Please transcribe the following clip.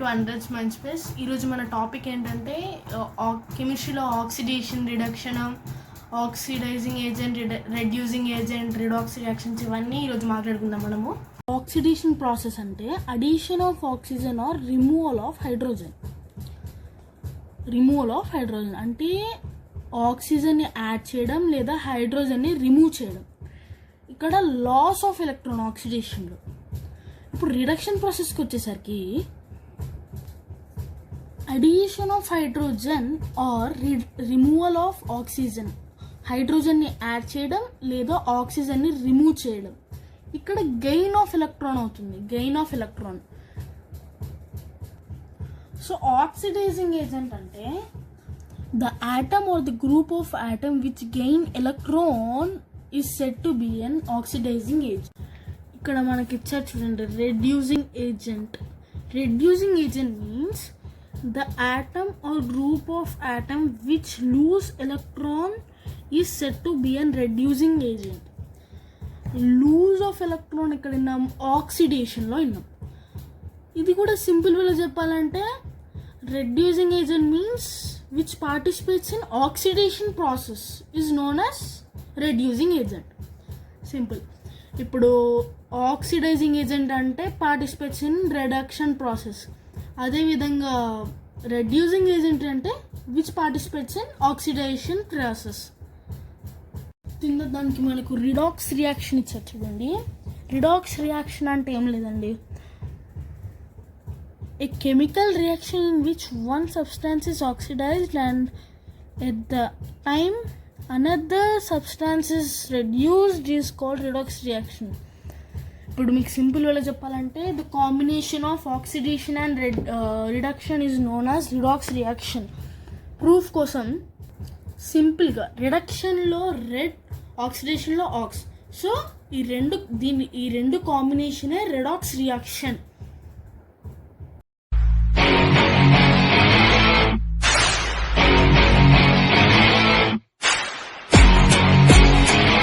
Hundreds మంచి space. ఈరోజు మన టాపిక్ ఏంటంటే కెమిస్ట్రీలో oxidation, reduction, oxidising agent, reducing agent, redox reactions ఇవన్నీ ఈరోజు మాట్లాడుకుందాం మనము. ఆక్సిడేషన్ ప్రాసెస్ అంటే addition of oxygen or removal of hydrogen. అంటే ఆక్సిజన్ని యాడ్ చేయడం లేదా హైడ్రోజన్ని రిమూవ్ చేయడం. ఇక్కడ లాస్ ఆఫ్ ఎలక్ట్రాన్ ఆక్సిడేషన్లో. ఇప్పుడు రిడక్షన్ ప్రాసెస్కి వచ్చేసరికి addition of hydrogen or removal of oxygen, హైడ్రోజన్ని యాడ్ చేయడం లేదా ఆక్సిజన్ని రిమూవ్ చేయడం. ఇక్కడ గెయిన్ ఆఫ్ ఎలక్ట్రాన్ అవుతుంది, gain of electron. So oxidising agent అంటే the atom or the group of atom which gain electron is said to be an oxidizing agent. ఇక్కడ మనకి ఇచ్చారు చూడండి, reducing agent. Reducing agent means the atom or group of atom which lose electron is said to be an reducing agent. Lose of electron ఇక్కడ విన్నాం, ఆక్సిడేషన్లో విన్నాం. ఇది కూడా సింపుల్ వేలో చెప్పాలంటే reducing agent means which participates in oxidation process is known as reducing agent. Simple. ఇప్పుడు oxidising agent అంటే పార్టిసిపేట్స్ ఇన్ రిడక్షన్ ప్రాసెస్. అదేవిధంగా రెడ్యూసింగ్ ఏజెంట్ అంటే which participates in oxidation process. దానికి మనకు రిడాక్స్ రియాక్షన్ ఇచ్చారు చూడండి. రిడాక్స్ రియాక్షన్ అంటే ఏం లేదండి, a chemical reaction in which one substance is oxidized and at the time another substance is reduced is called redox reaction. ఇప్పుడు మీకు సింపుల్ వేలో చెప్పాలంటే the combination of oxidation and reduction is known as redox reaction. Proof కోసం సింపుల్గా రిడక్షన్లో red, ఆక్సిడేషన్లో aux. So ఈ రెండు కాంబినేషనే redox reaction.